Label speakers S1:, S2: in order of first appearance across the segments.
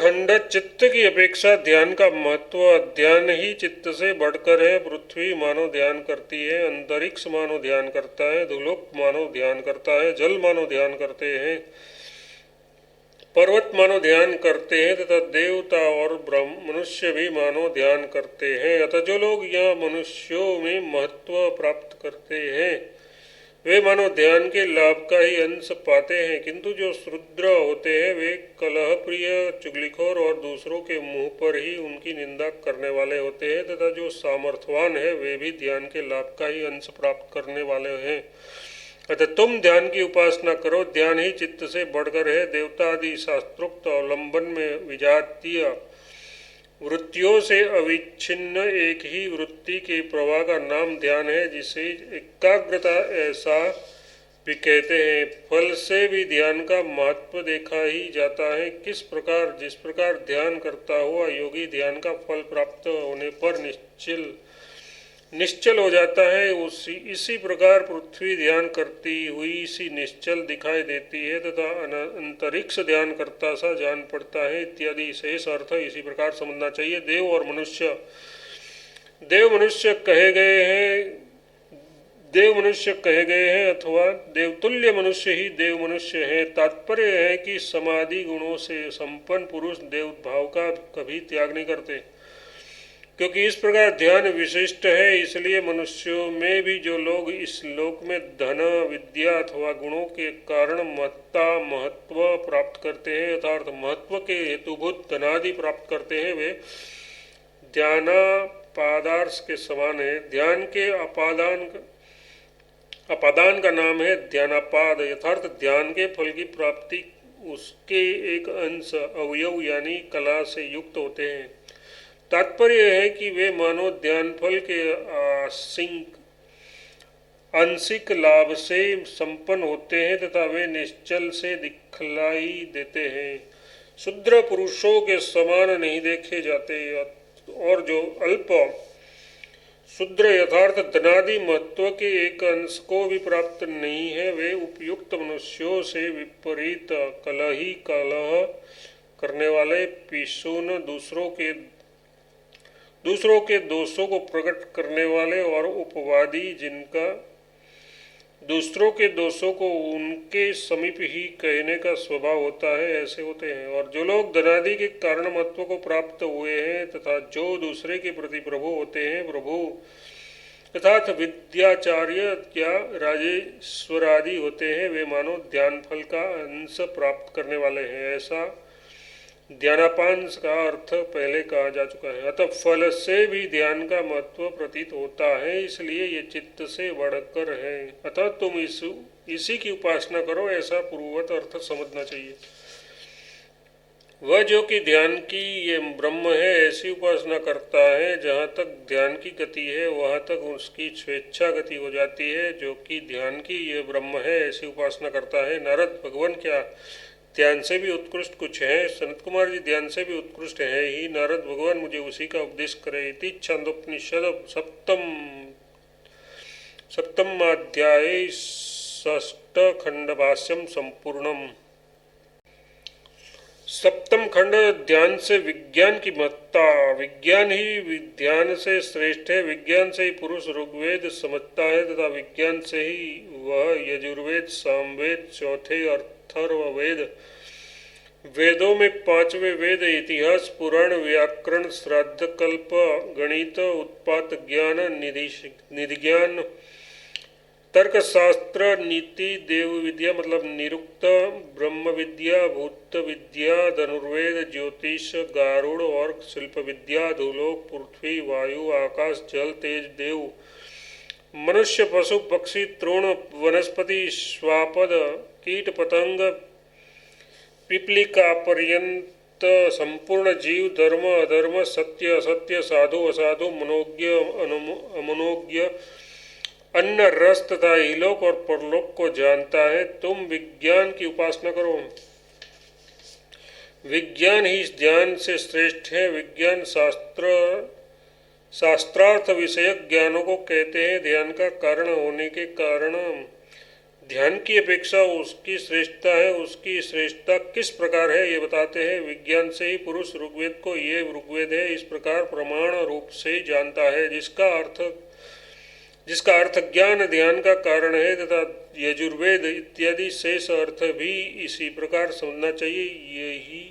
S1: खंड चित्त की अपेक्षा ध्यान का महत्व। ध्यान ही चित्त से बढ़कर है। पृथ्वी मानो ध्यान करती है, अंतरिक्ष मानो ध्यान करता है, धुलोक मानो ध्यान करता है, जल मानो ध्यान करते हैं, पर्वत मानो ध्यान करते हैं तथा देवता और ब्रह्म मनुष्य भी मानो ध्यान करते हैं। अतः जो लोग यहाँ मनुष्यों में महत्व प्राप्त करते हैं वे मानो ध्यान के लाभ का ही अंश पाते हैं, किंतु जो शूद्र होते हैं वे कलह प्रिय, चुगलीखोर और दूसरों के मुंह पर ही उनकी निंदा करने वाले होते हैं, तथा जो सामर्थ्यवान है वे भी ध्यान के लाभ का ही अंश प्राप्त करने वाले हैं। अतः तुम ध्यान की उपासना करो। ध्यान ही चित्त से बढ़कर है। देवता आदि शास्त्रोक्त अवलंबन में विजातीय वृत्तियों से अविच्छिन्न एक ही वृत्ति के प्रवाह का नाम ध्यान है, जिसे एकाग्रता ऐसा भी कहते हैं। फल से भी ध्यान का महत्व देखा ही जाता है। किस प्रकार, जिस प्रकार ध्यान करता हुआ योगी ध्यान का फल प्राप्त होने पर निश्चल हो जाता है, इसी प्रकार पृथ्वी ध्यान करती हुई इसी निश्चल दिखाई देती है तथा अंतरिक्ष ध्यान करता सा जान पड़ता है इत्यादि शेष अर्थ इसी प्रकार समझना चाहिए। देव और मनुष्य, देव मनुष्य कहे गए हैं अथवा देवतुल्य मनुष्य ही देव मनुष्य है। तात्पर्य है कि समाधि गुणों से संपन्न पुरुष देव भाव का कभी त्याग नहीं करते, क्योंकि इस प्रकार ध्यान विशिष्ट है। इसलिए मनुष्यों में भी जो लोग इस लोक में धन, विद्या अथवा गुणों के कारण महत्व प्राप्त करते हैं, अर्थात महत्व के हेतुभूत धनादि प्राप्त करते हैं, वे ध्यानापादार्श के समान है। ध्यान के अपादान का नाम है ध्यानापाद। यथार्थ ध्यान के फल की प्राप्ति उसके एक अंश अवयव यानी कला से युक्त होते हैं। तात्पर्य है कि वे मानो ध्यान फल के आंशिक लाभ से संपन्न होते हैं तथा वे निश्चल से दिखलाई देते हैं, शूद्र पुरुषों के समान नहीं देखे जाते। और जो अल्प शूद्र यथार्थ धनादि महत्व के एक अंश को भी प्राप्त नहीं है, वे उपयुक्त मनुष्यों से विपरीत कलह करने वाले, पिशून, दूसरों के दोषों को प्रकट करने वाले और उपवादी, जिनका दूसरों के दोषों को उनके समीप ही कहने का स्वभाव होता है, ऐसे होते हैं। और जो लोग धनादि के कारण महत्व को प्राप्त हुए हैं तथा जो दूसरे के प्रति प्रभु होते हैं, प्रभु अर्थात विद्याचार्य या राजेश्वरादि होते हैं, वे मानो ध्यान फल का अंश प्राप्त करने वाले हैं। ऐसा ध्यानापांश का अर्थ पहले कहा जा चुका है। अतः फल से भी ध्यान का महत्व प्रतीत होता है, इसलिए ये चित्त से बढ़कर है। अतः तुम इसी की उपासना करो, ऐसा पूर्ववत अर्थ समझना चाहिए। वह जो कि ध्यान की ये ब्रह्म है ऐसी उपासना करता है, जहाँ तक ध्यान की गति है वहाँ तक उसकी स्वेच्छा गति हो जाती है। जो कि ध्यान की ये ब्रह्म है ऐसी उपासना करता है। नारद भगवान क्या ध्यान से भी उत्कृष्ट कुछ है? सनत कुमार जी दैन से भी उत्कृष्ट है ही। नारद भगवान मुझे उसी का उपदेश करे। इति छांदोपनिषद सप्तमाध्याय षष्ठ खंड भाष्यम संपूर्णम। सप्तम खंड ध्यान से विज्ञान की महत्ता। विज्ञान ही ध्यान से श्रेष्ठ है। विज्ञान से ही पुरुष ऋग्वेद समझता है तथा विज्ञान से ही वह यजुर्वेद, सामवेद, चौथे अथर्ववेद, वेदों में पांचवें वेद, इतिहास, पुराण, व्याकरण, श्राद्ध, कल्प, गणित, उत्पात ज्ञान, निधि ज्ञान, तर्क शास्त्र, नीति, देव विद्या मतलब निरुक्त, ब्रह्म विद्या, भूत विद्या, धनुर्वेद, ज्योतिष, गारुड़ और शिल्प विद्या, धूलोक, पृथ्वी, वायु, आकाश, जल, तेज, देव, मनुष्य, पशु, पक्षी, तृण, वनस्पति, श्वापद, कीट, पतंग, पिपलिका पर्यंत संपूर्ण जीव, धर्म, अधर्म, सत्य, असत्य, साधु, असाधु, मनोज्ञ, अमनोज्ञ, अन्न, रस तथा इलोक और परलोक को जानता है। तुम विज्ञान की उपासना करो। विज्ञान ही ध्यान से श्रेष्ठ है। विज्ञान शास्त्रार्थ विषयक ज्ञानों को कहते हैं। ध्यान का कारण होने के कारण ध्यान की अपेक्षा उसकी श्रेष्ठता है। उसकी श्रेष्ठता किस प्रकार है ये बताते हैं। विज्ञान से ही पुरुष ऋग्वेद को ये ऋग्वेद है इस प्रकार प्रमाण रूप से जानता है, जिसका अर्थ ज्ञान ध्यान का कारण है, तथा यजुर्वेद इत्यादि शेष अर्थ भी इसी प्रकार समझना चाहिए।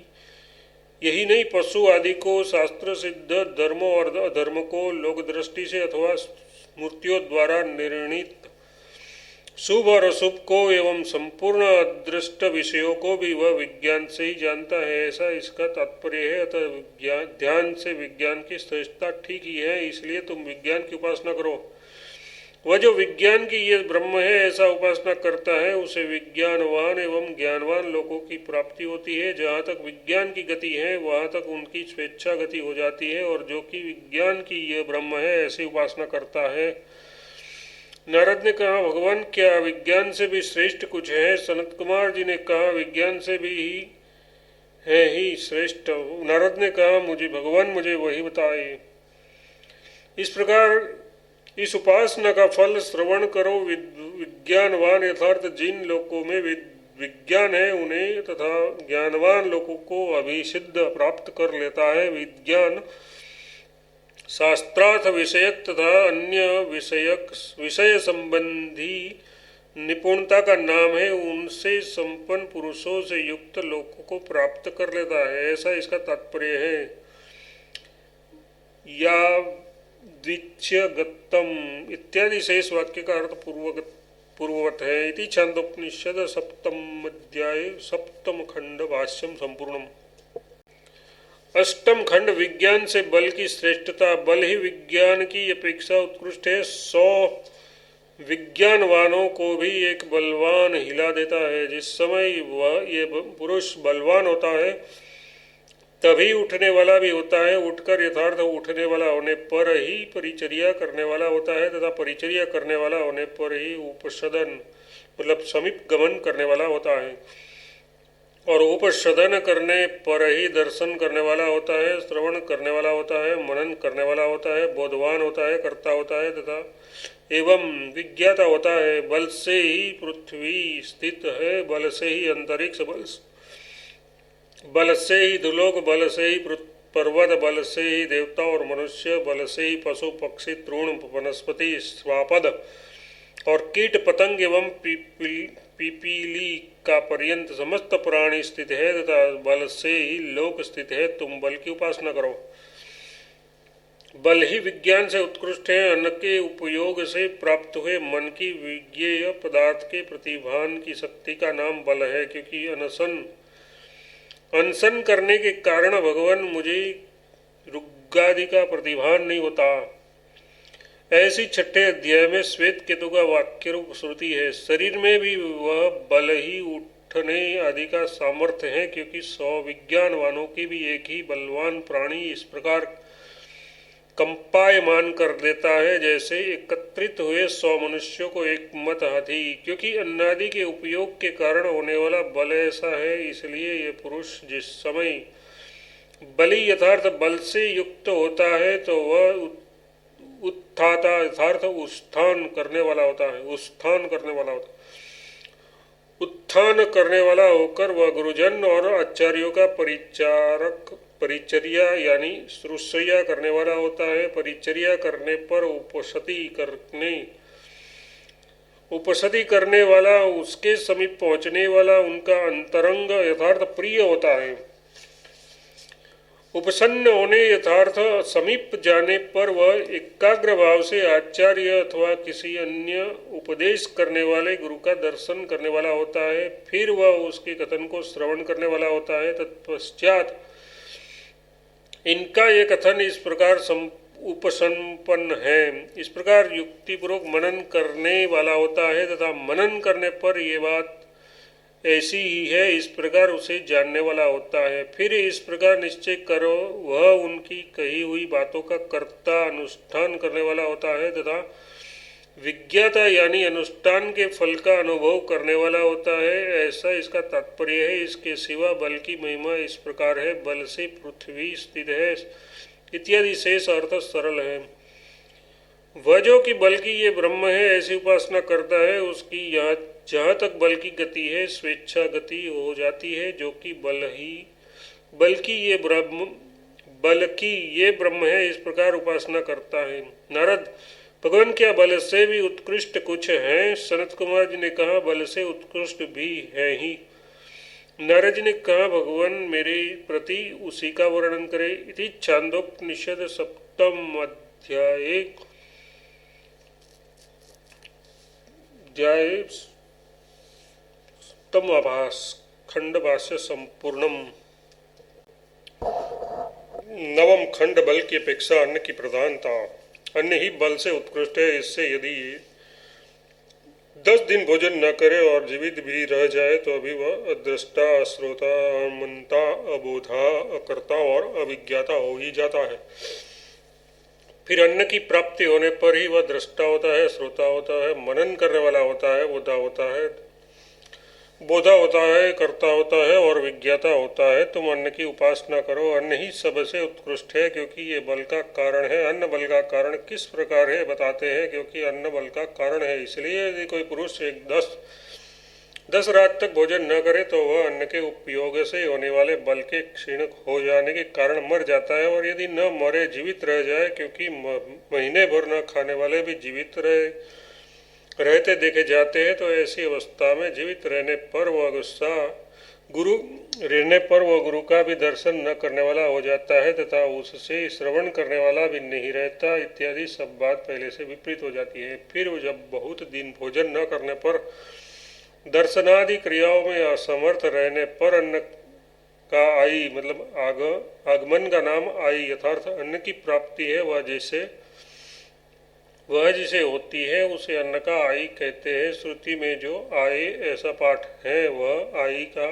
S1: यही नहीं, पशु आदि को शास्त्र सिद्ध धर्मों और अधर्म को लोक दृष्टि से अथवा स्मृतियों द्वारा निर्णीत शुभ और अशुभ को एवं संपूर्ण अदृष्ट विषयों को भी वह विज्ञान से ही जानता है, ऐसा इसका तात्पर्य है। अतः ध्यान से विज्ञान की श्रेष्ठता ठीक ही है, इसलिए तुम विज्ञान की उपासना करो। वह जो विज्ञान की ये ब्रह्म है ऐसा उपासना करता है, उसे विज्ञानवान एवं ज्ञानवान लोगों की प्राप्ति होती है। जहाँ तक विज्ञान की गति है वहाँ तक उनकी स्वेच्छा गति हो जाती है, और जो कि विज्ञान की ये ब्रह्म है ऐसी उपासना करता है। नारद ने कहा, भगवान क्या विज्ञान से भी श्रेष्ठ कुछ है? सनत कुमार जी ने कहा, विज्ञान से भी है ही श्रेष्ठ। नारद ने कहा, मुझे वही बताए। इस प्रकार इस उपासना का फल श्रवण करो। विज्ञानवान यथार्थ जिन लोकों में विज्ञान है उन्हें तथा ज्ञानवान लोगों को अभिसिद्ध प्राप्त कर लेता है। विज्ञान शास्त्रार्थ विषयक तथा अन्य विषय संबंधी निपुणता का नाम है। उनसे संपन्न पुरुषों से युक्त लोगों को प्राप्त कर लेता है, ऐसा इसका तात्पर्य है। या द्विच्यगतम इत्यादि शेष वाक्य का अर्थ पूर्ववत है। इति छांदोपनिषद सप्तम अध्याय सप्तम खंड भाष्यम संपूर्णम। अष्टम खंड विज्ञान से बल की श्रेष्ठता। बल ही विज्ञान की अपेक्षा उत्कृष्ट है। 100 विज्ञानवानों को भी एक बलवान हिला देता है। जिस समय वह ये पुरुष बलवान होता है तभी उठने वाला भी होता है। उठकर यथार्थ उठने वाला होने पर ही परिचर्या करने वाला होता है, तथा परिचर्या करने वाला होने पर ही उपसदन मतलब समीप गमन करने वाला होता है, और उपसदन करने पर ही दर्शन करने वाला होता है, श्रवण करने वाला होता है, मनन करने वाला होता है, बोधवान होता है, कर्ता होता है तथा एवं विज्ञाता होता है। बल से ही पृथ्वी स्थित है, बल से ही अंतरिक्ष, बल से ही धुलोक, बल से ही पर्वत, बल से ही देवता और मनुष्य, बल से ही पशु पक्षी तृण वनस्पति स्वापद और कीट पतंग एवं पिपीली का पर्यंत समस्त प्राणी स्थित है, तथा बल से ही लोक स्थित है। तुम बल की उपासना करो। बल ही विज्ञान से उत्कृष्ट है। अन्न के उपयोग से प्राप्त हुए मन की विज्ञेय पदार्थ के प्रतिभान की शक्ति का नाम बल है, क्योंकि अनशन करने के कारण भगवान मुझे ऋग्गादि का प्रतिभान नहीं होता। ऐसी छठे अध्याय में श्वेत केतु का वाक्य रूप श्रुति है। शरीर में भी वह बल ही उठने आदि का सामर्थ्य है, क्योंकि 100 विज्ञानवानों की भी एक ही बलवान प्राणी इस प्रकार कंपायमान कर देता है जैसे एकत्रित हुए 100 मनुष्यों को एक मत हाथी। क्योंकि अन्नादि के उपयोग के कारण होने वाला बल ऐसा है, इसलिए ये पुरुष जिस समय बलि यथार्थ बल से युक्त होता है तो वह उत्थाता यथार्थ उत्थान करने वाला होता है। उत्थान करने वाला होकर वह गुरुजन और आचार्यों का परिचर्या यानी शुश्रूषा करने वाला होता है। परिचर्या करने पर उपसति करने वाला, उसके समीप पहुंचने वाला उनका अंतरंग यथार्थ प्रिय होता है। उपसन्न होने यथार्थ समीप जाने पर वह एकाग्र भाव से आचार्य अथवा किसी अन्य उपदेश करने वाले गुरु का दर्शन करने वाला होता है। फिर वह उसके कथन को श्रवण करने वाला होता है। तत्पश्चात इनका ये कथन इस प्रकार उपसंपन्न है, इस प्रकार युक्तिपूर्वक मनन करने वाला होता है, तथा मनन करने पर ये बात ऐसी ही है इस प्रकार उसे जानने वाला होता है। फिर इस प्रकार निश्चय करो वह उनकी कही हुई बातों का कर्ता अनुष्ठान करने वाला होता है, तथा विज्ञाता यानी अनुष्ठान के फल का अनुभव करने वाला होता है, ऐसा इसका तात्पर्य है। इसके सिवा बल की महिमा इस प्रकार है, बल से पृथ्वी स्थित है इत्यादि शेष अर्थ सरल है। वह जो कि बल की ये ब्रह्म है ऐसी उपासना करता है, उसकी यहाँ जहाँ तक बल की गति है स्वेच्छा गति हो जाती है, जो कि बल्कि ये ब्रह्म है, इस प्रकार उपासना करता है। नारद, भगवान क्या बल से भी उत्कृष्ट कुछ है? सनत कुमार जी ने कहा, बल से उत्कृष्ट भी है ही। नारद जी ने कहा, भगवान मेरे प्रति उसी का वर्णन करे। इति छांदोपनिषद सप्तम अध्याय सप्तम आभास खंड भाष्य संपूर्णम। नवम खंड, बल की अपेक्षा अन्न की प्रधानता। अन्न ही बल से उत्कृष्ट है। इससे यदि 10 दिन भोजन न करे और जीवित भी रह जाए तो अभी वह अदृष्टा, अश्रोता, अमंता, अबोधा, अकर्ता और अविज्ञाता हो ही जाता है। फिर अन्न की प्राप्ति होने पर ही वह दृष्टा होता है, श्रोता होता है, मनन करने वाला होता है, बोधा होता है, कर्ता होता है और विज्ञाता होता है। तुम अन्न की उपासना करो। अन्न ही सबसे उत्कृष्ट है, क्योंकि ये बल का कारण है। अन्न बल का कारण किस प्रकार है बताते हैं, क्योंकि अन्न बल का कारण है। इसलिए यदि कोई पुरुष 10 रात तक भोजन न करे तो वह अन्न के उपयोग से होने वाले बल के क्षीण हो जाने के कारण मर जाता है। और यदि न मरे, जीवित रह जाए, क्योंकि महीने भर न खाने वाले भी जीवित रहते देखे जाते हैं, तो ऐसी अवस्था में जीवित रहने पर वह गुरु का भी दर्शन न करने वाला हो जाता है तथा उससे श्रवण करने वाला भी नहीं रहता। इत्यादि सब बात पहले से विपरीत हो जाती है। फिर जब बहुत दिन भोजन न करने पर, दर्शनादि क्रियाओं में असमर्थ रहने पर अन्न का आई मतलब आगमन का नाम आई यथार्थ अन्न की प्राप्ति है। वह जिसे होती है उसे अन्न का आई कहते हैं। श्रुति में जो आए ऐसा पाठ है वह आई का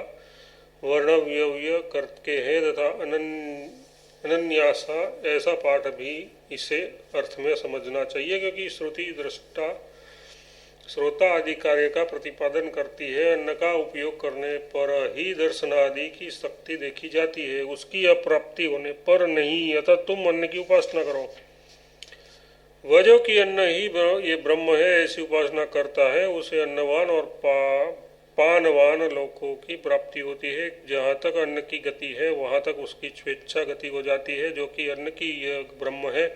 S1: वर्णव्यव्य करके है तथा अनन्यासा ऐसा पाठ भी इसे अर्थ में समझना चाहिए, क्योंकि श्रुति दृष्टा, श्रोता आदि कार्य का प्रतिपादन करती है। अन्न का उपयोग करने पर ही दर्शन आदि की शक्ति देखी जाती है, उसकी अप्राप्ति होने पर नहीं। अतः तुम अन्न की उपासना करो। वह जो कि अन्न ही ये ब्रह्म है ऐसी उपासना करता है, उसे अन्नवान और पानवान लोकों की प्राप्ति होती है। जहाँ तक अन्न की गति है वहाँ तक उसकी स्वेच्छा गति हो जाती है, जो कि अन्न की यह ब्रह्म है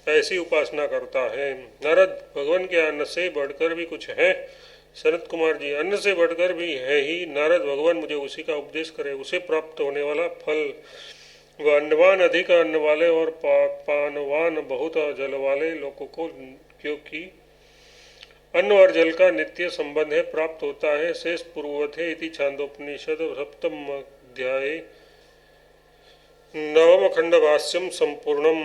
S1: ऐसी उपासना करता है। नारद, भगवान के अन्न से बढ़कर भी कुछ है? सनत कुमार जी, अन्न से बढ़कर भी है ही। नारद, भगवान मुझे उसी का उपदेश करे। उसे प्राप्त होने वाला फल, वह अन्नवान अधिक अन्न वाले और पानवान बहुत जल वाले लोगों को, क्योंकि अन्न और जल का नित्य संबंध है, प्राप्त होता है। शेष पूर्ववत है। इति छांदोपनिषद सप्तम अध्याय नवम खंड भाष्यम संपूर्णम।